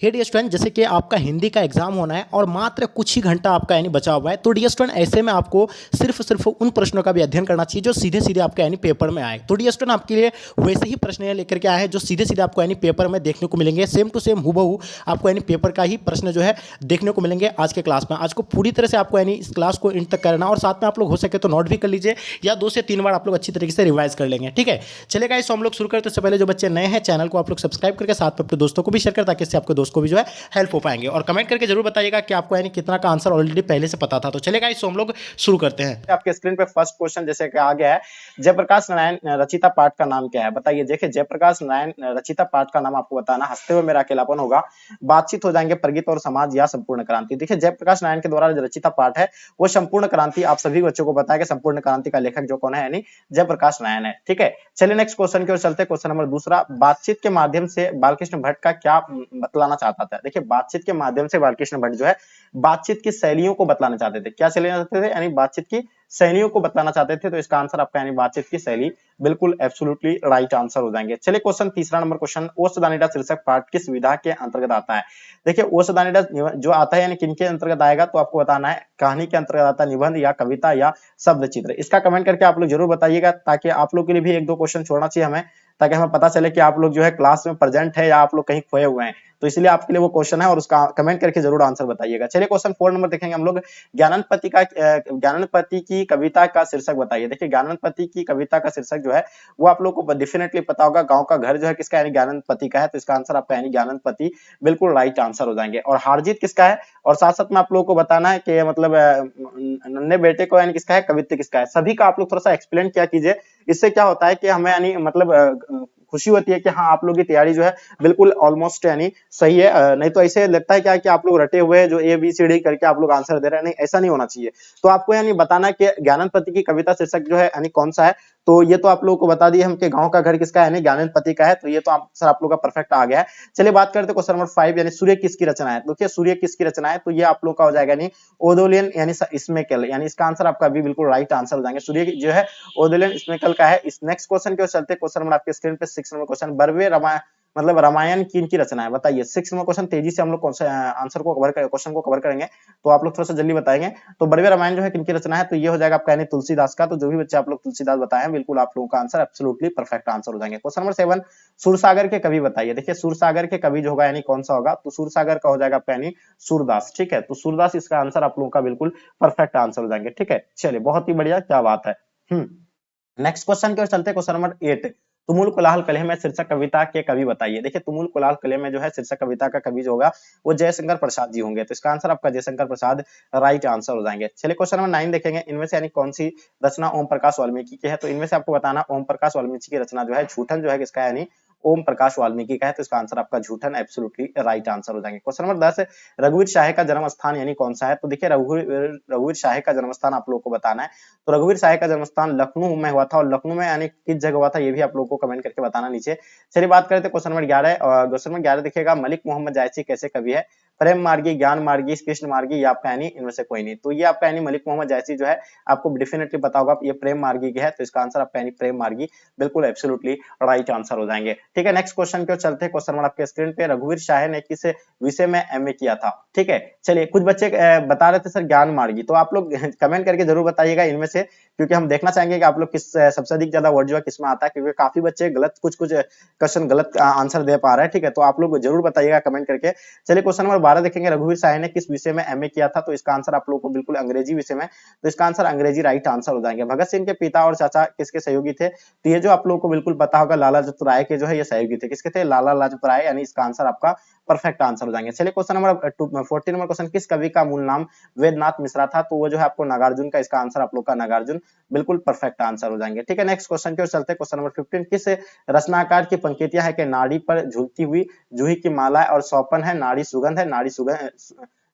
हे dear student, जैसे कि आपका हिंदी का एग्जाम होना है और मात्र कुछ ही घंटा आपका यानी बचा हुआ है, तो डियर स्टूडेंट ऐसे में आपको सिर्फ उन प्रश्नों का भी अध्ययन करना चाहिए जो सीधे सीधे आपके यानी पेपर में आए। तो डियर स्टूडेंट आपके लिए वैसे ही प्रश्न लेकर के आए हैं जो सीधे सीधे आपको यानी पेपर में देखने को मिलेंगे। सेम टू सेम हूबहू आपको यानी पेपर का ही प्रश्न जो है देखने को मिलेंगे आज के क्लास में। आज को पूरी तरह से आपको यानी इस क्लास को इंड तक करना और साथ में आप लोग हो सके तो नोट भी कर लीजिए या 2 से 3 बार आप लोग अच्छी तरीके से रिवाइज कर लेंगे। ठीक है, चलेगा। इस हम लोग शुरू करते से पहले जो बच्चे नए हैं चैनल को आप लोग सब्सक्राइब करके साथ में अपने दोस्तों को भी शेयर करें ताकि इससे आपके दोस्त को भी जो है हेल्प हो पाएंगे। और कमेंट करके जरूर बताइएगा कि आपको यानी कितना का आंसर ऑलरेडी पहले से पता था। तो चलेगा, इसको हम लोग शुरू करते हैं। आपके स्क्रीन पे फर्स्ट क्वेश्चन जैसे कि आ गया है, जयप्रकाश नारायण रचिता पाठ का नाम क्या है? बताइए। देखिए, जयप्रकाश नारायण रचिता पाठ का नाम आपको बताना। हंसते हुए मेरा अकेलापन होगा, बातचीत हो जाएंगे, प्रगति और समाज या संपूर्ण क्रांति। देखिए, जयप्रकाश नारायण के द्वारा जो रचिता पाठ है वो संपूर्ण क्रांति। आप सभी बच्चों को बताया कि संपूर्ण क्रांति का लेखक जो कौन है, यानी जयप्रकाश नारायण है। ठीक है, चलिए नेक्स्ट क्वेश्चन की ओर चलते हैं। क्वेश्चन नंबर दूसरा, बातचीत के माध्यम से बालकृष्ण भट्ट का क्या बतलाना चाहता था? देखिए, बातचीत के माध्यम से बालकृष्ण भट्ट जो है बातचीत की शैलियों को बतलाना चाहते थे। क्या शैलियां चाहते थे? यानी बातचीत की शैलियों को बतलाना चाहते थे। तो इसका आंसर आपका यानी बातचीत की शैली बिल्कुल एब्सोल्युटली राइट आंसर हो जाएंगे। चलिए क्वेश्चन तीसरा नंबर क्वेश्चन, ओसदानिडा शीर्षक पाठ किस विधा के अंतर्गत आता है? देखिए, ओसदानिडा जो आता है यानी किनके अंतर्गत आएगा, तो आपको बताना है कहानी के अंतर्गत आता है, निबंध या कविता या शब्द चित्र। इसका कमेंट करके आप लोग जरूर बताइएगा ताकि आप लोग के लिए भी एक दो क्वेश्चन छोड़ना चाहिए हमें, ताकि हमें पता चले कि आप लोग जो है क्लास में प्रेजेंट है या आप लोग कहीं खोए हुए हैं। तो इसलिए आपके लिए वो क्वेश्चन है और उसका कमेंट करके जरूर आंसर बताइएगा। चलिए क्वेश्चन 4 नंबर देखेंगे हम लोग, ज्ञानपति की कविता का शीर्षक बताइए। देखिए, ज्ञानपति की कविता का शीर्षक जो है वो आप लोग को डेफिनेटली पता होगा, गांव का घर जो है किसका, यानी ज्ञानपति का है। तो इसका आंसर आपका यानी ज्ञानपति बिल्कुल राइट आंसर हो जाएंगे। और हारजीत किसका है, और साथ साथ में आप लोगों को बताना है कि मतलब नन्हे बेटे को यानी किसका है, कवित्व किसका है। सभी का आप लोग थोड़ा सा एक्सप्लेन किया कीजिए। इससे क्या होता है कि हमें यानी मतलब खुशी होती है कि हाँ, आप लोग की तैयारी जो है बिल्कुल ऑलमोस्ट यानी सही है। नहीं तो ऐसे लगता है क्या कि आप लोग रटे हुए जो ए बी सी डी करके आप लोग आंसर दे रहे हैं, नहीं ऐसा नहीं होना चाहिए। तो आपको यानी बताना कि ज्ञानपति की कविता शीर्षक जो है यानी कौन सा है। तो ये तो आप लोगों को बता दिए हम कि गांव का घर किसका है, यानी ज्ञानपति का है। तो ये तो आंसर आप लोग का परफेक्ट आ गया है। चलिए बात करते हैं क्वेश्चन नंबर 5, यानी सूर्य किसकी रचना है। देखिए, सूर्य किसकी रचना है, तो ये आप लोग का हो जाएगा यानी ओदोलियन यानी स्मेकल, यानी इसका आंसर आपका भी बिल्कुल राइट आंसर हो जाएंगे। सूर्य जो है ओदोलियन स्मेकल का है। इस नेक्स्ट क्वेश्चन की ओर चलते हैं। क्वेश्चन नंबर आपके स्क्रीन पे 6 नंबर क्वेश्चन, बर्वे मतलब रामायण किनकी रचना है? बताइए। 6 नंबर क्वेश्चन, तेजी से हम लोग आंसर को कवर करें, क्वेश्चन को कवर करेंगे, तो आप लोग थोड़ा सा जल्दी बताएंगे। तो बर्वे रामायण जो है किनकी रचना है, तो ये हो जाएगा आपका यानी तुलसीदास का। तो जो भी बच्चे आप लोग तुलसीदास बताएं, बिल्कुल आप लोगों का आंसर एब्सोल्युटली परफेक्ट आंसर हो जाएंगे। क्वेश्चन नंबर 7, सूरसागर के कवि बताइए। देखिए, सूरसागर के कवि जो होगा यानी कौन सा होगा, तो सूरसागर का हो जाएगा आपका यानी सूरदास। ठीक है, तो सूरदास इसका आंसर आप लोगों का बिल्कुल परफेक्ट आंसर हो जाएंगे। ठीक है, चलिए बहुत ही बढ़िया, क्या बात है। नेक्स्ट क्वेश्चन की ओर चलते हैं। क्वेश्चन नंबर 8, तुमुल कोलाहल कलह में शीर्षक कविता के कवि बताइए। देखिए, तुमुल कोलाहल कलह में जो है शीर्षक कविता का कवि जो होगा वो जयशंकर प्रसाद जी होंगे। तो इसका आंसर आपका जयशंकर प्रसाद राइट आंसर हो जाएंगे। चलिए क्वेश्चन नंबर 9 देखेंगे, इनमें से यानी कौन सी रचना ओम प्रकाश वाल्मीकि की है। तो इनमें से आपको बताना ओम प्रकाश वाल्मीकि की रचना जो है झूठन जो है किसका है, यानी ओम प्रकाश वाल्मीकि का है। तो इसका आंसर आपका झूठन एब्सोल्युटली राइट आंसर हो जाएंगे। क्वेश्चन नंबर 10, रघुवीर शाह का जन्म स्थान यानी कौन सा है। तो देखिए, रघुवीर शाह का जन्म स्थान आप लोगों को बताना है। तो रघुवीर शाह का जन्म स्थान लखनऊ में हुआ था, और लखनऊ में यानी किस जगह हुआ था ये भी आप लोगों को कमेंट करके बताना नीचे। चलिए बात करते हैं क्वेश्चन नंबर 11। क्वेश्चन नंबर 11 देखिएगा, मलिक मोहम्मद जायसी कैसे कवि है? प्रेम मार्गी, ज्ञान मार्गी, कृष्ण मार्गी, या आपका यानी इनमें से कोई नहीं। तो ये आपका यानी मलिक मोहम्मद जायसी जो है आपको डेफिनेटली पता होगा ये प्रेम मार्गी की है। तो इसका आंसर आपका यानी प्रेम मार्गी बिल्कुल एब्सोल्युटली राइट आंसर हो जाएंगे। ठीक है, नेक्स्ट क्वेश्चन की ओर चलते हैं। क्वेश्चन नंबर आपके स्क्रीन पे, रघुवीर शाह ने किस विषय में एमए किया था? ठीक है, चलिए कुछ बच्चे बता रहे थे सर ज्ञान मार्गी, तो आप लोग कमेंट करके जरूर बताइएगा इनमें से, क्योंकि हम देखना चाहेंगे कि आप लोग किस सबसे अधिक ज्यादा वर्ड जो है किसमें आता है, क्योंकि काफी बच्चे गलत कुछ क्वेश्चन गलत आंसर दे पा रहे हैं। ठीक है, तो आप लोग जरूर बताइएगा कमेंट करके। चलिए क्वेश्चन नंबर 12 देखेंगे, रघुवीर शाह ने किस विषय में एमए किया था? तो इसका आंसर आप लोग को बिल्कुल अंग्रेजी विषय में। तो इसका आंसर अंग्रेजी राइट आंसर हो जाएंगे। भगत सिंह के पिता और चाचा किसके सहयोगी थे? तो ये जो आप लोग को बिल्कुल पता होगा, लाला लाजपत राय के जो है ये सहयोगी थे। किसके थे? लाला लाजपत राय, यानी इसका आंसर आपका परफेक्ट आंसर हो जाएंगे। चलिए क्वेश्चन नंबर 14 नंबर क्वेश्चन, किस कवि का मूल नाम वेदनाथ मिश्रा था? तो वो जो है आपको नागार्जुन का, इसका आंसर आप लोग का नागार्जुन बिल्कुल परफेक्ट आंसर हो जाएंगे। ठीक है, नेक्स्ट क्वेश्चन की ओर चलते हैं। क्वेश्चन नंबर 15, किस रचनाकार की पंक्तियां है कि नाड़ी पर झूलती हुई जूही की माला और सौपन है, नाड़ी सुगंध है, नाड़ी सुगंध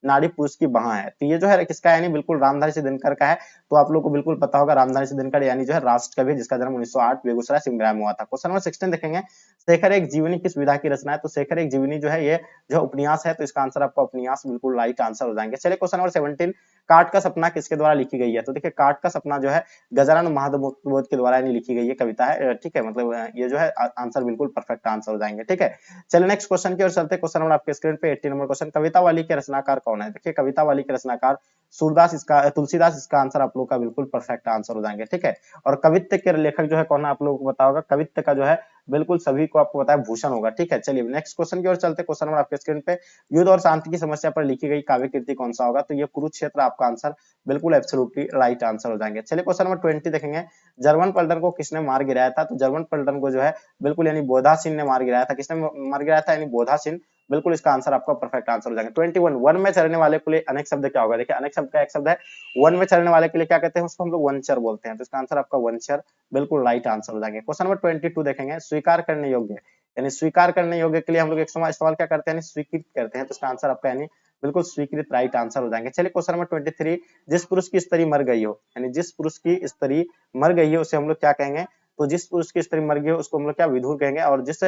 नाड़ी पुरुष की बाह है। तो ये जो है किसका यानी बिल्कुल रामधारी सिंह दिनकर का है। तो आप लोग को बिल्कुल पता होगा रामधारी सिंह दिनकर यानी जो है राष्ट्र कवि, जिसका जन्म 1908 बेगूसराय सिमरा में हुआ था। क्वेश्चन नंबर 16 देखेंगे, शेखर एक जीवनी किस विधा की रचना है? तो शेखर एक जीवनी जो है ये जो उपन्यास है, तो इसका आंसर आपका उपन्यास बिल्कुल राइट आंसर हो जाएंगे। चलिए क्वेश्चन नंबर 17, काट का सपना किसके द्वारा लिखी गई है? तो देखिए काट का सपना जो है गजानन महाबोध के द्वारा यानी लिखी गई है कविता है, ठीक है, मतलब ये जो है आंसर बिल्कुल परफेक्ट आंसर हो जाएंगे, ठीक है। चलिए नेक्स्ट क्वेश्चन की ओर चलते हैं। क्वेश्चन नंबर आपके स्क्रीन पे 18 नंबर क्वेश्चन, कविता वाली के रचनाकार कौन है? देखिए कविता वाली के रचनाकार सूरदास, इसका तुलसीदास, इसका आंसर आप लोग का बिल्कुल परफेक्ट आंसर हो जाएंगे, ठीक है। और कवित्व के लेखक जो है कौन है आप लोगों को पता होगा, कवित्व का जो है बिल्कुल सभी को आपको पता है भूषण होगा, ठीक है। चलिए नेक्स्ट क्वेश्चन की ओर चलते हैं। क्वेश्चन नंबर आपके स्क्रीन पे, युद्ध और शांति की समस्या पर लिखी गई काव्य कृति कौन सा होगा? तो ये कुरुक्षेत्र आपका आंसर बिल्कुल एब्सोल्युटली राइट आंसर हो जाएंगे। चलिए क्वेश्चन नंबर 20 देखेंगे, जर्मन पलटन को किसने मार गिराया था? तो जर्मन पलटन को जो है बिल्कुल यानी बोधासिन ने मार गिराया था। किसने मार गिराया था? यानी बोधासिन, बिल्कुल इसका आंसर आपका परफेक्ट आंसर हो जाएगा। 21, वन में चढ़ने वाले के लिए अनेक शब्द क्या होगा? देखिए अनेक शब्द का एक शब्द है, वन में चढ़ने वाले के लिए क्या कहते हैं? उसको हम लोग वनचर बोलते हैं। तो इसका आंसर आपका वनचर बिल्कुल राइट आंसर हो जाएंगे। क्वेश्चन नंबर 22 देखेंगे, स्वीकार करने योग्य, यानी स्वीकार करने योग्य के लिए हम लोग एक इस्तेमाल क्या करते हैं? स्वीकृत करते हैं। तो इसका आंसर आपका यानी बिल्कुल स्वीकृत राइट आंसर हो जाएंगे। चलिए क्वेश्चन नंबर 23, जिस पुरुष की स्त्री मर गई हो, यानी जिस पुरुष की स्त्री मर गई है उसे हम लोग क्या कहेंगे? तो जिस पुरुष की स्त्री मर गई है उसको हम लोग क्या विधुर कहेंगे, और जिस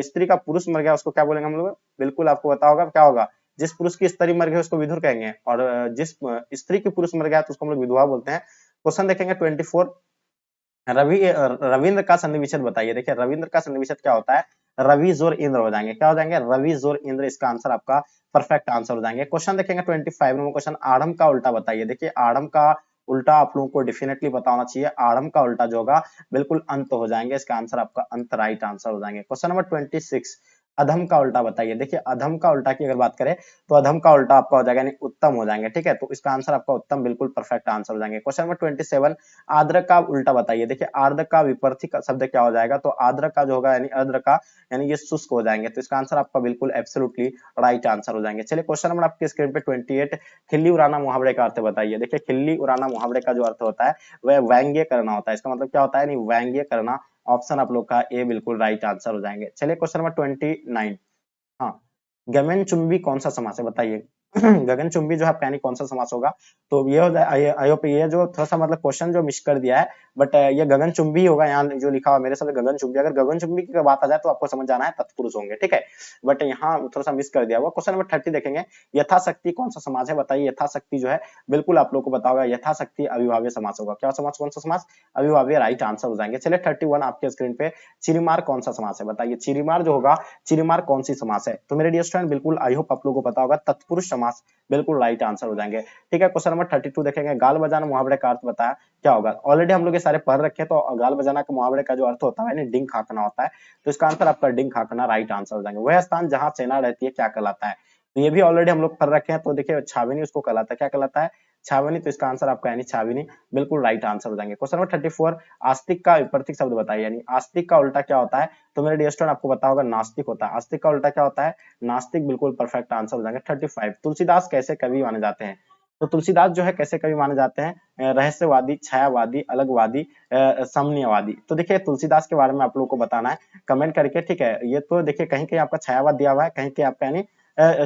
स्त्री का पुरुष मर गया उसको क्या बोलेंगे हम लोग? बिल्कुल आपको पता होगा क्या होगा, जिस पुरुष की स्त्री मर गई उसको विधुर कहेंगे, और जिस स्त्री की पुरुष मर गया तो उसको हम लोग विधवा बोलते हैं। क्वेश्चन देखेंगे 24, रविंद्र का संधि विच्छेद बताइए। देखिए रविंद्र का संधि विच्छेद क्या होता है? रवि जोर इंद्र हो जाएंगे, क्या हो जाएंगे? रवि जोर इंद्र, इसका आंसर आपका परफेक्ट आंसर हो जाएंगे। क्वेश्चन देखेंगे 25 नंबर क्वेश्चन, आड़म का उल्टा बताइए। देखिए आड़म का उल्टा आप लोगों को डेफिनेटली पता होना चाहिए। आड़म का उल्टा जो होगा बिल्कुल अंत हो जाएंगे, इसका आंसर आपका अंत राइट आंसर हो जाएंगे। क्वेश्चन नंबर 26, अधम का उल्टा बताइए। देखिए अधम का उल्टा की अगर बात करें तो अधम का उल्टा आपका हो जाएगा यानी उत्तम हो जाएंगे, ठीक है। तो इसका आंसर आपका उत्तम बिल्कुल परफेक्ट आंसर हो जाएंगे। क्वेश्चन नंबर 27, आद्र का उल्टा बताइए। देखिए आर्द्र का विपरीत शब्द क्या हो जाएगा? तो आद्र का जो होगा यानी आर्द्र का यानी ये शुष्क हो जाएंगे। तो इसका आंसर आपका बिल्कुल एब्सोल्युटली राइट आंसर हो जाएंगे। चलिए क्वेश्चन नंबर आपके स्क्रीन पे 28, खिल्ली उड़ाना मुहावरे का अर्थ बताइए। देखिए खिल्ली उड़ाना मुहावरे का जो अर्थ होता है वह व्यंग्य करना होता है। इसका मतलब क्या होता है? नहीं व्यंग्य करना। ऑप्शन आप लोग का ए बिल्कुल राइट आंसर हो जाएंगे। चलिए क्वेश्चन नंबर 29, हाँ, गगनचुंबी कौन सा समास है बताइए? गगनचुंबी जो है आपका यानी कौन सा समास होगा? तो ये हो जाए, आई होप ये जो थोड़ा सा मतलब क्वेश्चन जो मिस कर दिया है, बट ये गगनचुंबी होगा यहाँ जो लिखा हुआ मेरे साथ गगनचुंबी। अगर गगनचुंबी की बात आ जाए तो आपको समझ जाना है तत्पुरुष होंगे, ठीक है, बट यहाँ थोड़ा सा मिस कर दिया हुआ। क्वेश्चन नंबर 30 देखेंगे, यथाशक्ति कौन सा समास है बताइए? यथाशक्ति जो है बिल्कुल आप लोग को पता होगा यथाशक्ति अविभाज्य समास होगा। क्या समास? कौन सा समास? अविभाज्य राइट आंसर हो जाएंगे। चलिए 31 आपके स्क्रीन पे, चिरिमार कौन सा समास है बताइए? चिरिमार जो होगा, चिरिमार कौन सी समास है? तो मेरे डियर स्टूडेंट बिल्कुल आई होप आप लोगों को पता होगा तत्पुरुष समास बिल्कुल राइट आंसर हो जाएंगे, ठीक है। क्वेश्चन नंबर 32 देखेंगे, गाल बजाना मुहावरे का अर्थ बताया क्या होगा? ऑलरेडी हम लोग ये सारे पढ़ रखे हैं। तो गाल बजाना के मुहावरे का जो अर्थ होता है यानी डिंग हाँकना होता है। तो इसका आंसर आपका डिंग हाँकना राइट आंसर हो जाएंगे। वह स्थान जहां सेना रहती है क्या कहलाता है? तो ये भी ऑलरेडी हम लोग पढ़ रखे हैं। तो देखिए छावनी उसको कहलाता है, क्या कहलाता है? छावनी। तो इसका आंसर आपका यानी छावनी बिल्कुल राइट आंसर हो जाएंगे। क्वेश्चन नंबर 34, आस्तिक का विपरीत शब्द बताइए, यानी आस्तिक का उल्टा क्या होता है? तो मेरे डियर स्टूडेंट आपको पता होगा नास्तिक होता है। आस्तिक का उल्टा क्या होता है? नास्तिक, बिल्कुल परफेक्ट आंसर हो जाएंगे। 35, तुलसीदास कैसे कवि माने जाते हैं? तो तुलसीदास जो है कैसे कवि माने जाते हैं? रहस्यवादी, छायावादी, अलगवादी, समन्वयवादी। तो देखिए तुलसीदास के बारे में आप लोगों को बताना है कमेंट करके, ठीक है। ये तो देखिए कहीं कहीं आपका छायावाद दिया हुआ है, कहीं कहीं आपका यानी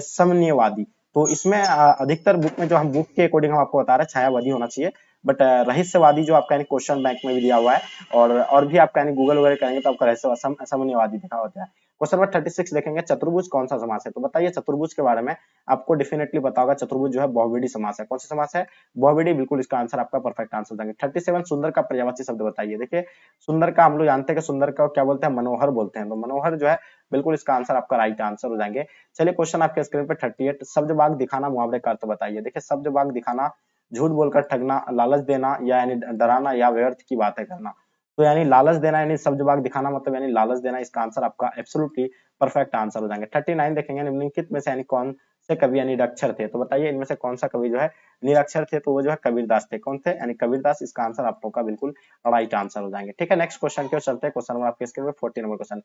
समन्वयवादी। तो इसमें अधिकतर बुक में जो हम बुक के अकॉर्डिंग हम आपको बता रहे हैं छायावादी होना चाहिए, बट रहस्यवादी जो आपका यानी क्वेश्चन बैंक में भी दिया हुआ है, और भी आपका यानी गूगल वगैरह करेंगे तो आपका रहस्य समन्वयवादी दिखा होता है। क्वेश्चन नंबर 36 देखेंगे, चतुर्भुज कौन सा समास है? तो बताइए चतुर्भुज के बारे में आपको डेफिनेटली पता होगा। चतुर्भुज जो है बहुविधि समास है। कौन सा समास है? बहुविधि, बिल्कुल इसका आंसर आपका परफेक्ट आंसर देंगे। 37, सुंदर का पर्यायवाची शब्द बताइए। देखिए सुंदर का हम लोग जानते हैं कि सुंदर का क्या बोलते हैं? मनोहर बोलते हैं। तो मनोहर जो है बिल्कुल इसका आंसर आपका राइट आंसर हो जाएंगे। चलिए क्वेश्चन आपके स्क्रीन पे 38, शब्द बाग दिखाना मुहावरे का अर्थ बताइए। देखिए शब्द बाग दिखाना, झूठ बोलकर ठगना, लालच देना, या यानी डराना, या व्यर्थ की बातें करना। तो यानी लालच देना यानी शब्द बाग दिखाना मतलब यानी लालच देना, इसका आंसर आपका एब्सोल्युटली परफेक्ट आंसर हो जाएंगे। 39 देखेंगे, निम्नलिखित में से यानी कौन से कवि यानी निरक्षर थे? तो बताइए इनमें से कौन सा कवि जो है निरक्षर थे? तो वो जो है कबीरदास थे। कौन थे? यानी कबीरदास, इसका आंसर आप लोग का बिल्कुल राइट आंसर हो जाएंगे, ठीक है। नेक्स्ट क्वेश्चन की ओर चलते हैं। क्वेश्चन नंबर आपके स्क्रीन पे 40 नंबर क्वेश्चन,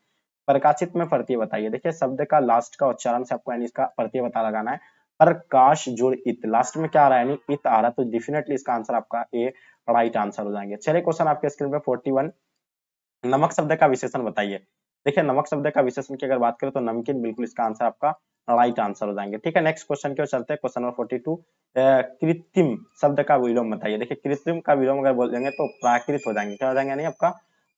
प्रकाशित में प्रत्यय बताइए। देखिए शब्द का लास्ट का उच्चारण से आपको यानी इसका प्रत्यय पता लगाना है। प्रकाश जुड़ इत, लास्ट में क्या आ रहा है? यानी इत आ रहा है। तो डेफिनेटली इसका आंसर आपका ए राइट आंसर हो जाएंगे। चलिए क्वेश्चन आपके स्क्रीन पे 41, नमक शब्द का विशेषण बताइए। देखिए नमक शब्द का विशेषण की अगर बात करें तो नमकीन, बिल्कुल इसका आंसर आपका राइट आंसर हो जाएंगे। ठीक है, नेक्स्ट क्वेश्चन की ओर चलते हैं। क्वेश्चन नंबर 42, कृत्रिम शब्द का विलोम बताइए। देखिए कृत्रिम का विलोम अगर बोल देंगे तो प्राकृत हो जाएंगे। क्या हो जाएंगे? यानी आपका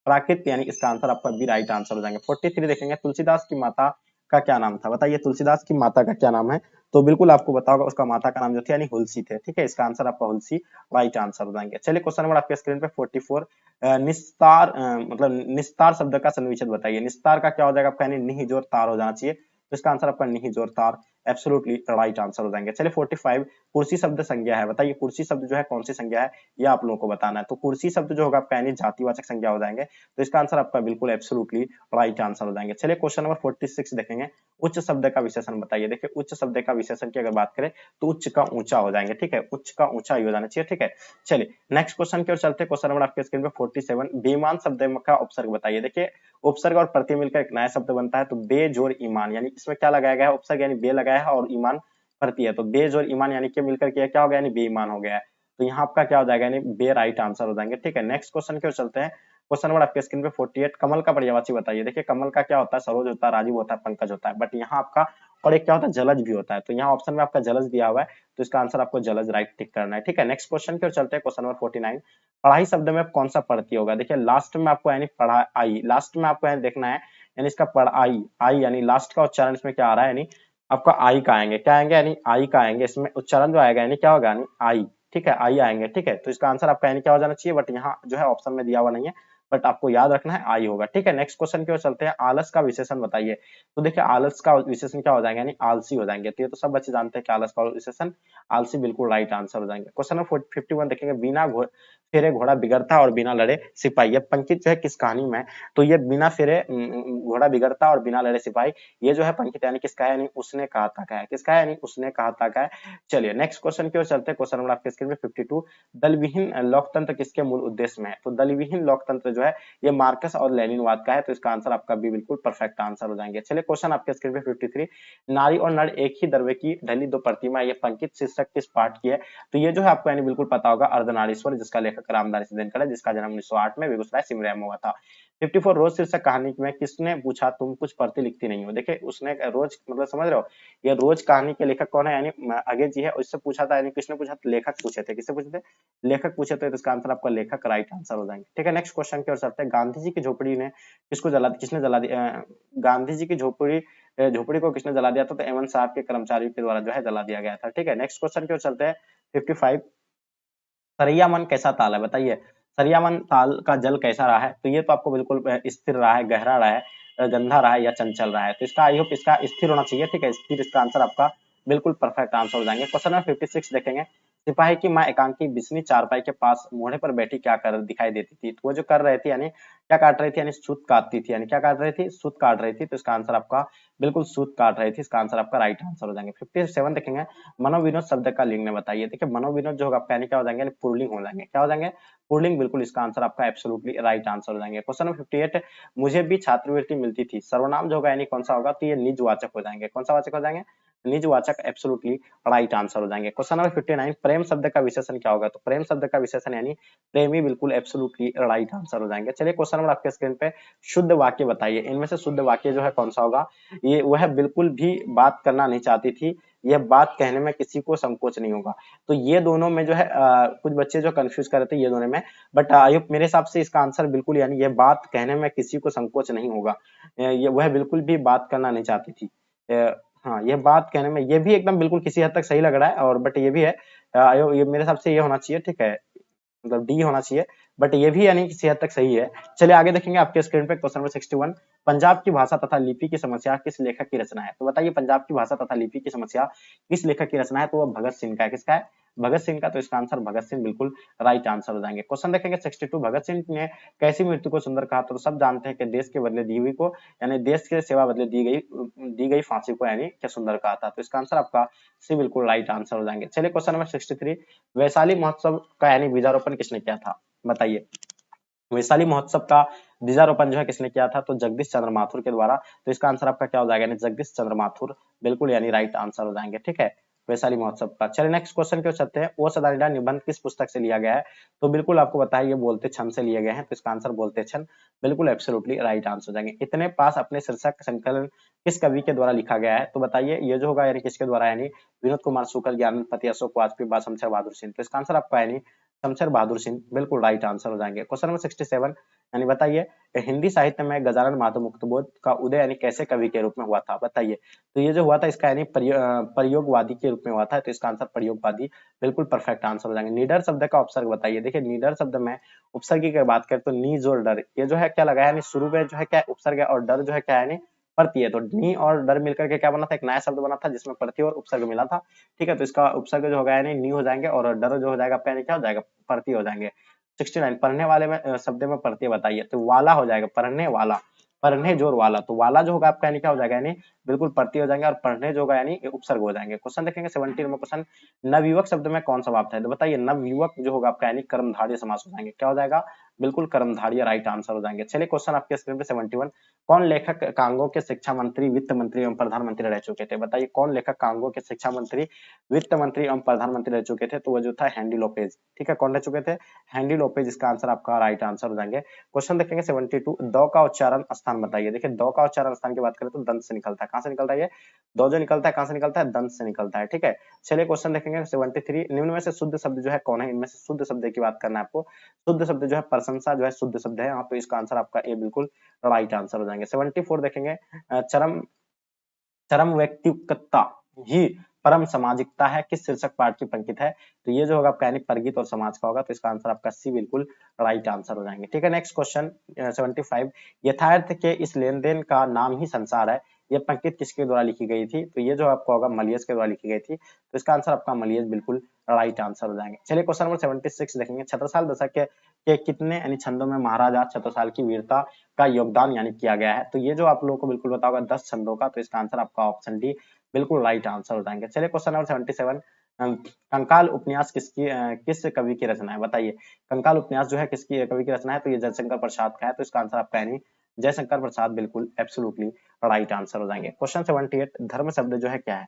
प्राकृत, यानी इसका आंसर आपका बी राइट आंसर हो जाएंगे। 43 देखेंगे, तुलसीदास की माता का क्या नाम था? बताइए तुलसीदास की माता का क्या नाम है? तो बिल्कुल आपको पता होगा, उसका माता का नाम जो थे यानी हुलसी थे। ठीक है, इसका आंसर आपका हुलसी राइट आंसर हो जाएंगे। चलिए क्वेश्चन नंबर आपके स्क्रीन पे 44, निस्तार मतलब निस्तार शब्द का सन्निवेश बताइए। निस्तार का क्या हो जाएगा आपका? यानी निहि जोर तार हो जाना चाहिए, तो इसका आंसर आपका निहि जोर तार एब्सोल्युटली राइट आंसर हो जाएंगे। चलिए 45, कुर्सी शब्द संज्ञा है। बताइए कुर्सी शब्द जो है कौन सी संज्ञा है, ये आप लोगों को बताना है। तो कुर्सी शब्द जो होगा आपका यानी जातिवाचक संज्ञा हो जाएंगे, तो इसका आंसर आपका बिल्कुल एब्सोल्युटली राइट आंसर हो जाएंगे। चलिए क्वेश्चन नंबर 46 देखेंगे, उच्च शब्द का विशेषण बताइए। देखिए उच्च शब्द का विशेषण की अगर बात करें तो उच्च का ऊंचा हो जाएंगे। ठीक है, उच्च का ऊंचा ही हो जाना चाहिए। ठीक है, चलिए नेक्स्ट क्वेश्चन की ओर चलते हैं। क्वेश्चन नंबर आपके स्क्रीन पे 47, बेईमान शब्द का उपसर्ग बताइए। देखिए उपसर्ग और प्रत्यय मिलकर एक नया शब्द बनता है, तो बेजोर ईमान, यानी इसमें क्या लगाया गया है? उपसर्ग यानी बे लगाया है और ईमान प्रत्यय है, तो बेजोर ईमान यानी कि मिलकर के क्या हो गया? यानी बेईमान हो गया है। तो यहाँ आपका क्या हो जाएगा? यानी बे राइट आंसर हो जाएंगे। ठीक है, नेक्स्ट क्वेश्चन की ओर चलते हैं। क्वेश्चन नंबर आपके स्क्रीन पे 48, कमल का पर्यायवाची बताइए। देखिए कमल का क्या होता है? सरोज होता है, राजीव होता है, पंकज होता है, बट यहाँ आपका और एक क्या होता है? जलज भी होता है। तो यहाँ ऑप्शन में आपका जलज दिया हुआ है, तो इसका आंसर आपको जलज राइट टिक करना है। ठीक है, नेक्स्ट क्वेश्चन की ओर चलते हैं। क्वेश्चन नंबर 49, पढ़ाई शब्द में कौन सा पढ़ती होगा? देखिए लास्ट में आपको यानी पढ़ाई, लास्ट में आपको यानी देखना है, यानी इसका पढ़ाई आई यानी लास्ट का उच्चारण इसमें क्या आ रहा है? यानी आपका आई का आएंगे, क्या आएंगे? यानी आई का आएंगे, इसमें उच्चारण जो आएगा यानी क्या होगा? यानी आई। ठीक है, आई आएंगे। ठीक है, तो इसका आंसर आपका यानी क्या हो जाना चाहिए, बट यहाँ जो है ऑप्शन में दिया हुआ नहीं है, बट आपको याद रखना है आई होगा। ठीक है, नेक्स्ट क्वेश्चन की ओर चलते हैं। आलस का विशेषण बताइए। तो देखिए आलस का विशेषण क्या हो जाएगा? यानी आलसी हो जाएंगे। तो ये तो सब बच्चे जानते हैं कि आलस का विशेषण आलसी बिल्कुल राइट आंसर हो जाएंगे। क्वेश्चन नंबर 51 देखेंगे, बिना फेरे घोड़ा बिगड़ता और बिना लड़े सिपाही। अब पंकित जो है किस कहानी में, तो ये बिना फेरे घोड़ा बिगड़ता और बिना लड़े सिपाही, ये जो है पंकित यानी किसका है? यानी उसने कहा था का है। किसका है? यानी उसने कहा था का है। चलिए नेक्स्ट क्वेश्चन की ओर चलते हैं। क्वेश्चन नंबर आपके स्क्रीन पे 52, दलविहीन लोकतंत्र किसके मूल उद्देश्य में है? तो दलविहीन लोकतंत्र जो है ये मार्कस और लेनिनवाद का है, तो इसका आंसर आपका भी बिल्कुल परफेक्ट आंसर हो जाएंगे। चलिए क्वेश्चन आपके स्क्रीन पे 53, नारी और नर एक ही द्रव्य की ढली दो प्रतिमा, ये पंकित शीर्षक किस पाठ की है? तो ये जो है आपको यानी बिल्कुल पता होगा, अर्धनारीश्वर, जिसका लेखक रामधारी सिंह है, जिसका जन्म 1908 में बेगूसराय सिमरिया में हुआ था। 54, रोज शीर्षक कहानी में किसने पूछा तुम कुछ पढ़ती लिखती नहीं हो? देखिए उसने रोज मतलब समझ रहे हो, ये रोज कहानी के लेखक कौन है? यानी अगे जी है, उससे पूछा था, यानी किसने पूछा? लेखक पूछे थे। किससे पूछे थे? लेखक पूछे थे, तो इसका आंसर आपका लेखक राइट आंसर हो जाएंगे। ठीक है, नेक्स्ट क्वेश्चन की ओर चलते हैं। गांधी जी की झोपड़ी ने किसने जला दी? गांधी जी की झोपड़ी को किसने जला दिया था? तो एमएन साहब के कर्मचारियों के द्वारा जो है जला दिया गया था। ठीक है, नेक्स्ट क्वेश्चन की ओर चलते हैं। 55, सरैया मन कैसा ताल है? बताइए सरैया मन ताल का जल कैसा रहा है? तो ये तो आपको बिल्कुल स्थिर रहा है, गहरा रहा है, गंदा रहा है या चंचल रहा है? तो इसका आई होप इसका स्थिर होना चाहिए। ठीक है, स्थिर इसका आंसर आपका बिल्कुल परफेक्ट आंसर हो जाएंगे। क्वेश्चन नंबर 56 देखेंगे, सिपाही की माँ एकांकी बिस्नी चारपाई के पास मोढ़े पर बैठी क्या कर दिखाई देती थी? तो वो जो कर रही थी यानी क्या काट रही थी? यानी सूत काटती थी। यानी क्या काट रही थी? सूत काट रही थी। तो इसका आंसर आपका बिल्कुल सूत काट रही थी, इसका आंसर आपका राइट आंसर हो जाएंगे। 57 देखेंगे, मनोविनोद शब्द का लिंग में बताइए। देखिए मनोविनोद जो होगा आपका यानी क्या हो जाएंगे? पुल्लिंग हो जाएंगे। क्या हो जाएंगे? पुल्लिंग, बिल्कुल इसका आंसर आपका एब्सोल्युटली राइट आंसर हो जाएंगे। क्वेश्चन नंबर 58, मुझे भी छात्रवृत्ति मिलती थी, सर्वनाम जो होगा यानी कौन सा होगा? तो ये निजवाचक हो जाएंगे। कौन सा वाचक हो जाएंगे? निजवाचक एब्सोल्युटली राइट आंसर हो जाएंगे। क्वेश्चन नंबर 59, प्रेम शब्द का विशेषण क्या होगा? तो प्रेम शब्द का विशेषण यानी प्रेमी, बिल्कुल एब्सोल्युटली राइट आंसर हो जाएंगे। चलिए क्वेश्चन नंबर आपके स्क्रीन पे, शुद्ध वाक्य बताइए। इनमें से शुद्ध वाक्य जो है कौन सा होगा? ये वह बिल्कुल भी बात करना नहीं चाहती थी, यह बात कहने में किसी को संकोच नहीं होगा। तो ये दोनों में जो है कुछ बच्चे जो कंफ्यूज कर रहे थे ये दोनों में, बट आयुब मेरे हिसाब से इसका आंसर बिल्कुल यानी ये बात कहने में किसी को संकोच नहीं होगा, ये वह बिल्कुल भी बात करना नहीं चाहती थी। हाँ, ये बात कहने में, ये भी एकदम बिल्कुल किसी हद तक सही लग रहा है, और बट ये भी है आयुब, ये मेरे हिसाब से ये होना चाहिए। ठीक है, मतलब डी होना चाहिए, बट ये भी यानी किसी हद तक सही है। चलिए आगे देखेंगे आपके स्क्रीन पे। क्वेश्चन नंबर 61, पंजाब की भाषा तथा लिपि की समस्या किस लेखक की रचना है? तो बताइए पंजाब की भाषा तथा लिपि की समस्या किस लेखक की रचना है? तो वो भगत सिंह का है। किसका है? भगत सिंह का। तो इसका आंसर भगत सिंह बिल्कुल राइट आंसर हो जाएंगे। क्वेश्चन देखेंगे 62, भगत सिंह ने कैसी मृत्यु को सुंदर कहा? तो सब जानते हैं कि देश के बदले दी हुई को, यानी देश के सेवा बदले दी गई फांसी को यानी क्या सुंदर कहा था? तो इसका आंसर आपका सी बिल्कुल राइट आंसर हो जाएंगे। चलिए क्वेश्चन नंबर 63, वैशाली महोत्सव का यानी बीजारोपण किसने किया था? बताइए वैशाली महोत्सव का बीजारोपण जो है किसने किया था? तो जगदीश चंद्र माथुर के द्वारा। तो इसका आंसर आपका क्या हो जाएगा? यानी जगदीश चंद्र माथुर बिल्कुल यानी राइट आंसर हो जाएंगे। ठीक है, वैशाली महोत्सव का। चलिए नेक्स्ट क्वेश्चन की ओर चलते हैं। ओ सदानिडा निबंध किस पुस्तक से लिया गया है? तो बिल्कुल आपको बताया ये बोलते क्षण से लिए गए हैं, तो इसका आंसर बोलते क्षण बिल्कुल एब्सोल्युटली राइट आंसर हो जाएंगे। इतने पास अपने शीर्षक संकलन किस कवि के द्वारा लिखा गया है? तो बताइए ये जो होगा यानी किसके द्वारा, यानी विनोद कुमार शुक्ल, ज्ञानपति, अशोक वाजपेयी, शमशेर बहादुर सिंह। तो इसका आंसर आपका यानी शमशेर बहादुर सिंह बिल्कुल राइट आंसर हो जाएंगे। क्वेश्चन नंबर 67 यानी बताइए हिंदी साहित्य में गजानन माधव मुक्तबोध का उदय यानी कैसे कवि के रूप में हुआ था? बताइए। तो ये जो हुआ था इसका यानी प्रयोगवादी के रूप में हुआ था, तो इसका आंसर प्रयोगवादी बिल्कुल परफेक्ट आंसर हो जाएंगे। निडर शब्द का उपसर्ग बताइए। देखिए निडर शब्द में उपसर्ग की बात करें तो नी जोर डर, ये जो है क्या लगा है यानी शुरू में जो है क्या उपसर्ग है और डर जो है क्या है यानी प्रत्यय है। तो नी और डर मिलकर के क्या बना था, एक नया शब्द बना था जिसमें प्रत्यय और उपसर्ग मिला था। ठीक है, तो इसका उपसर्ग जो होगा यानी नी हो जाएंगे और डर जो हो जाएगा आपका यानी क्या हो जाएगा, प्रत्यय हो जाएंगे। 69 पढ़ने वाले में शब्द में प्रत्यय बताइए। तो वाला हो जाएगा, पढ़ने वाला, पढ़ने जोर वाला। तो वाला जो होगा आपका यानी क्या हो जाएगा, यानी बिल्कुल प्रत्यय हो जाएंगे और पढ़ने जो होगा यानी उपसर्ग हो जाएंगे। क्वेश्चन देखेंगे 70 नंबर क्वेश्चन, नवयुवक शब्द में कौन सा भाव है? तो बताइए नवयुवक जो होगा आपका यानी कर्मधारय समास हो जाएंगे। क्या हो जाएगा, बिल्कुल कर्मधारय राइट आंसर हो जाएंगे। चलिए क्वेश्चन आपके स्क्रीन पे 71, कौन लेखक कांगो के शिक्षा मंत्री, वित्त मंत्री एवं प्रधानमंत्री रह चुके थे? बताइए कौन लेखक कांगो के शिक्षा मंत्री, वित्त मंत्री एवं प्रधानमंत्री रह चुके थे? तो वो जो था हेनरी लोपेज। ठीक है, कौन रह चुके थे, हेनरी लोपेज। इसका आंसर आपका राइट आंसर हो जाएंगे। क्वेश्चन देखेंगे 72, दो का उच्चारण स्थान बताइए। देखिए दो का उच्चारण स्थान की बात करें तो दंत से निकलता है। कहां से निकलता है, ये दो जो निकलता है कहां से निकलता है, दंत से निकलता है। ठीक है, चलिए क्वेश्चन देखेंगे 73, निम्न में से शुद्ध शब्द जो है कौन है? इनमें से शुद्ध शब्द की बात करना है आपको। शुद्ध शब्द जो है प्रशंसा जो है शुद्ध शब्द है यहाँ, तो इसका आंसर आपका ए बिल्कुल राइट आंसर हो जाएंगे। 74 देखेंगे, चरम चरम व्यक्तिगतता ही परम सामाजिकता है, किस शीर्षक पाठ की पंक्ति है? तो ये जो होगा आपका यानी परगित और समाज का होगा, तो इसका आंसर आपका सी बिल्कुल राइट आंसर हो जाएंगे। ठीक है, नेक्स्ट क्वेश्चन 75, यथार्थ के इस लेन देन का नाम ही संसार है, ये पंक्ति किसके द्वारा लिखी गई थी? तो ये जो आपका होगा मलियस के द्वारा लिखी गई थी, तो इसका आंसर आपका मलियस बिल्कुल राइट आंसर हो जाएंगे। चलिए क्वेश्चन नंबर 76 देखेंगे, छत्रसाल दशक के कितने यानी छंदों में महाराजा छत्रसाल की वीरता का योगदान यानी किया गया है? तो ये जो आप लोगों को बिल्कुल पता होगा 10 छंदों का, तो इसका आंसर आपका ऑप्शन डी बिल्कुल राइट आंसर हो जाएंगे। चलिए क्वेश्चन नंबर 77, कंकाल उपन्यास किस कवि की रचना है? बताइए कंकाल उपन्यास जो है किसकी कवि की रचना है? तो ये जयशंकर प्रसाद का है, तो इसका आंसर आपका यानी जयशंकर प्रसाद बिल्कुल एब्सोल्युटली राइट आंसर हो जाएंगे। क्वेश्चन 78, धर्म शब्द जो है क्या है?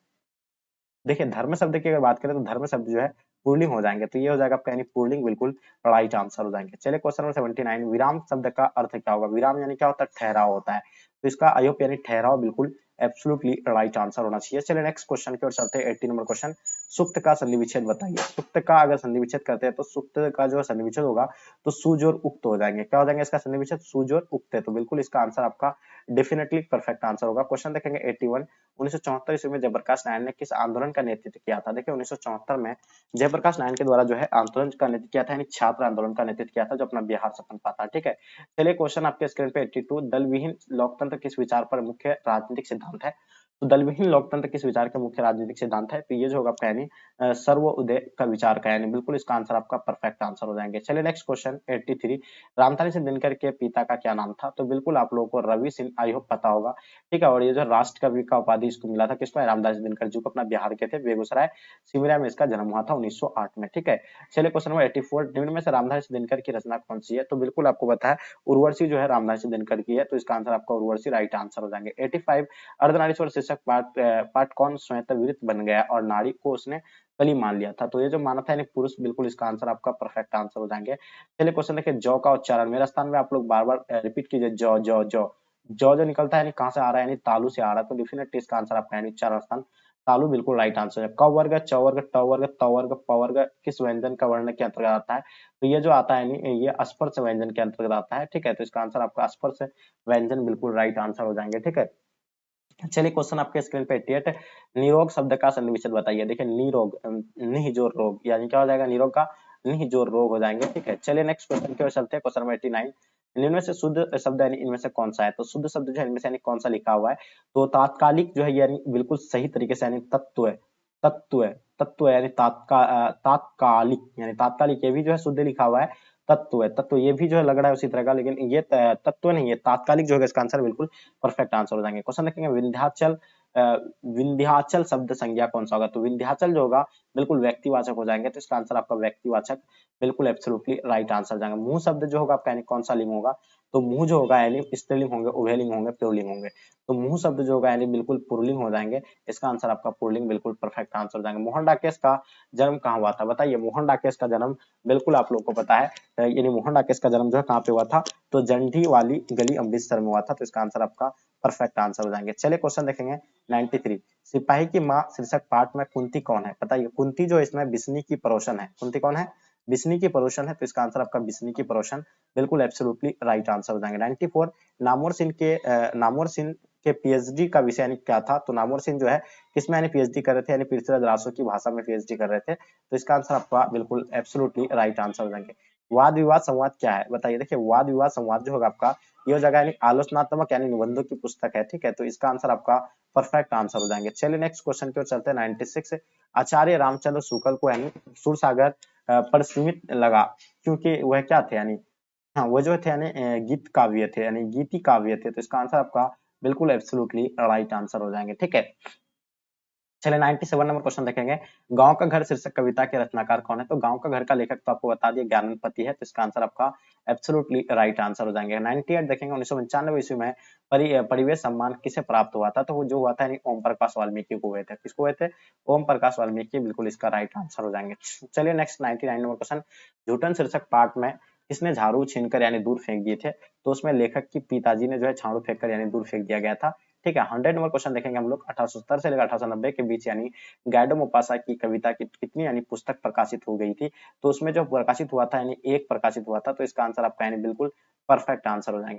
देखिए धर्म शब्द की अगर बात करें तो धर्म शब्द जो है पुल्लिंग हो जाएंगे, तो ये हो जाएगा आपका यानी पुल्लिंग बिल्कुल राइट आंसर हो जाएंगे। चलिए क्वेश्चन नंबर 79, विराम शब्द का अर्थ क्या होगा? विराम यानी क्या होता है, ठहराव होता है, तो इसका आई होप यानी ठहराव बिल्कुल एब्सोल्युटली राइट आंसर होना चाहिए। चलिए नेक्स्ट क्वेश्चन की ओर चलते हैं। 80 नंबर क्वेश्चन, सुक्त का संधि विच्छेद बताइए। सुक्त का अगर संधि विच्छेद करते हैं तो सुक्त का जो संधि विच्छेद होगा तो सुजोर उक्त हो जाएंगे। क्या हो जाएंगे इसका संधि विच्छेद, सुजोर उक्त है, तो बिल्कुल इसका आंसर आपका डेफिनेटली परफेक्ट आंसर होगा। क्वेश्चन देखेंगे 81, 1974 ईस्वी में जयप्रकाश नारायण ने किस आंदोलन का नेतृत्व किया था? देखिए 1974 में जयप्रकाश नारायण के द्वारा जो है आंदोलन का नेतृत्व किया था, यानी छात्र आंदोलन का नेतृत्व किया था जो अपना बिहार सपन पाता। ठीक है, चलिए क्वेश्चन आपके स्क्रीन पे 82, दल विहीन लोकतंत्र किस विचार पर मुख्य राजनीतिक सिद्धांत है? तो दल विहीन लोकतंत्र किस विचार का मुख्य राजनीतिक सिद्धांत है? तो ये जो होगा आपका यानी सर्वोदय का विचार का, यानी बिल्कुल इसका आंसर आपका परफेक्ट आंसर हो जाएंगे। चलिए नेक्स्ट क्वेश्चन 83, रामधारी सिंह दिनकर के पिता का क्या नाम था? तो बिल्कुल आप लोगों को रवि सिंह आई होप पता होगा। ठीक है, और ये जो राष्ट्र कवि का उपाधि इसको मिला था किसको? रामधारी सिंह दिनकर जी को, अपना बिहार के थे, बेगूसराय सिमरिया में इसका जन्म हुआ था 1908 में। ठीक है, चलिए क्वेश्चन नंबर 84, निम्न में से रामधारी सिंह दिनकर की रचना कौन सी है? तो बिल्कुल आपको पता है उर्वशी जो है रामधारी सिंह दिनकर की है, तो इसका आंसर आपका उर्वशी राइट आंसर हो जाएंगे। 85, अर्धनारीश्वर शीर्षक पाठ कौन स्वयं विरत बन गया और नारी को उसने कली मान लिया था? तो ये जो माना था यानी पुरुष, बिल्कुल इसका आंसर आपका परफेक्ट आंसर हो जाएंगे। चलिए क्वेश्चन देखिए, जौ का उच्चारण मेरा स्थान में आप लोग बार बार रिपीट कीजिए, जौ जौ जौ। जौ जो निकलता है यानी कहां से आ रहा है, यानी तालु से आ रहा है, तो डेफिनेटली इसका आंसर आपका यानी उच्चारण स्थान तालु बिल्कुल राइट आंसर है। क वर्ग, च वर्ग, ट वर्ग, त वर्ग, प वर्ग किस व्यंजन का वर्ण के अंतर्गत आता है? तो ये जो आता है यानी ये स्पर्श व्यंजन के अंतर्गत आता है। ठीक है, तो इसका आंसर आपका स्पर्श व्यंजन बिल्कुल राइट आंसर हो जाएंगे। ठीक है, चलिए क्वेश्चन आपके स्क्रीन पे 88, निरोग शब्द का संधि विच्छेद बताइए। देखिए निरोग निह जोर रोग, यानी क्या हो जाएगा निरोग का निह जोर रोग हो जाएंगे। ठीक है, चलिए नेक्स्ट क्वेश्चन की ओर चलते हैं। क्वेश्चन नंबर 89, इनमें से शुद्ध शब्द यानी इनमें से कौन सा है? तो शुद्ध शब्द जो है इनमें से यानी कौन सा लिखा हुआ है? तो तात्कालिक जो है यानी बिल्कुल सही तरीके से यानी तत्व है, तत्व है, तत्व है, यानी तात्कालिक, यानी तात्कालिक, ये भी जो है शुद्ध लिखा हुआ है, तत्व है, तत्व ये भी जो है लग रहा है उसी तरह का, लेकिन ये तत्व नहीं है, तात्कालिक जो है इसका आंसर बिल्कुल परफेक्ट आंसर हो जाएंगे। क्वेश्चन देखेंगे, विंध्याचल विंध्याचल शब्द संज्ञा कौन सा होगा? तो विंध्याचल जो होगा बिल्कुल व्यक्तिवाचक हो जाएंगे, तो इसका आंसर आपका व्यक्तिवाचक बिल्कुल एब्सोल्युटली राइट आंसर हो जाएगा। मुंह शब्द जो होगा आपका यानी कौन सा लिंग होगा? तो मुंह जो होगा यानी स्त्रीलिंग होंगे, उभयलिंग होंगे, पुल्लिंग होंगे। तो मुंह शब्द जो होगा यानी बिल्कुल पुल्लिंग हो जाएंगे, इसका आंसर आपका पुल्लिंग बिल्कुल परफेक्ट आंसर हो जाएंगे। मोहन डाकेश का जन्म कहाँ हुआ था? बताइए, मोहन डाकेश का जन्म बिल्कुल आप लोग को पता है, यानी मोहन डाकेश का जन्म जो है कहाँ पे हुआ था? तो जंडी वाली गली अमृतसर में हुआ था, तो इसका आंसर आपका परफेक्ट आंसर हो जाएंगे। चलिए क्वेश्चन देखेंगे 93, सिपाही की माँ शीर्षक पाठ में कुंती कौन है? बताइए, कुंती जो इसमें बिस्नी की पड़ोसन है। कुंती कौन है? बिस्नी की पड़ोसन है, तो इसका आंसर आपका बिस्नी की पड़ोसन बिल्कुल एब्सोल्युटली राइट आंसर हो जाएंगे। 94, नामवर सिंह के पीएचडी का विषय यानी क्या था? तो नामवर सिंह जो है किसमें यानी पीएचडी कर रहे थे? यानी पृथ्वीराज रासो की भाषा में पीएचडी कर रहे थे, तो इसका आंसर आपका बिल्कुल एब्सोल्युटली राइट आंसर हो जाएंगे। वाद विवाद संवाद क्या है? बताइए, देखिए वाद विवाद संवाद जो होगा आपका, ये जगह यानी आलोचनात्मक यानी निबंधों की पुस्तक है, ठीक है, तो इसका आंसर आपका परफेक्ट आंसर हो जाएंगे। चलिए नेक्स्ट क्वेश्चन की ओर चलते हैं। 96, आचार्य रामचंद्र शुक्ल को यानी सूरसागर पर सीमित लगा, क्योंकि वह क्या थे यानी, हाँ वो जो थे यानी गीत काव्य थे, यानी गीति काव्य थे, तो इसका आंसर आपका बिल्कुल एब्सोल्युटली राइट आंसर हो जाएंगे, ठीक है। चलिए 97 नंबर क्वेश्चन देखेंगे। गांव का घर शीर्षक कविता के रचनाकार कौन है? तो गांव का घर का लेखक तो आपको बता दिया ज्ञानंद पति है, तो इसका आंसर आपका एब्सोल्युटली राइट आंसर हो जाएंगे। 98 देखेंगे, 1995 ईस्वी में परिवेश सम्मान किसे प्राप्त हुआ था? तो वो जो हुआ था यानी ओम प्रकाश वाल्मीकि को हुए थे। किसको हुए थे? ओम प्रकाश वाल्मीकि, बिल्कुल इसका राइट आंसर हो जाएंगे। चलिए नेक्स्ट 99 नंबर क्वेश्चन, झूठन शीर्षक पाठ में किसने झाड़ू छीनकर यानी दूर फेंक दिए थे? तो उसमें लेखक की पिताजी ने जो है झाड़ू फेंक कर यानी दूर फेंक दिया गया था, ठीक है। 100 नंबर क्वेश्चन देखेंगे हम लोग, 1870 से लेकर 1890 के बीच यानी गैडो मोपासा की कविता की कितनी यानी पुस्तक प्रकाशित हो गई थी? तो उसमें जो प्रकाशित हुआ था यानी एक प्रकाशित हुआ था, तो इसका आंसर आपका यानी बिल्कुल परफेक्ट आंसर हो जाएंगे।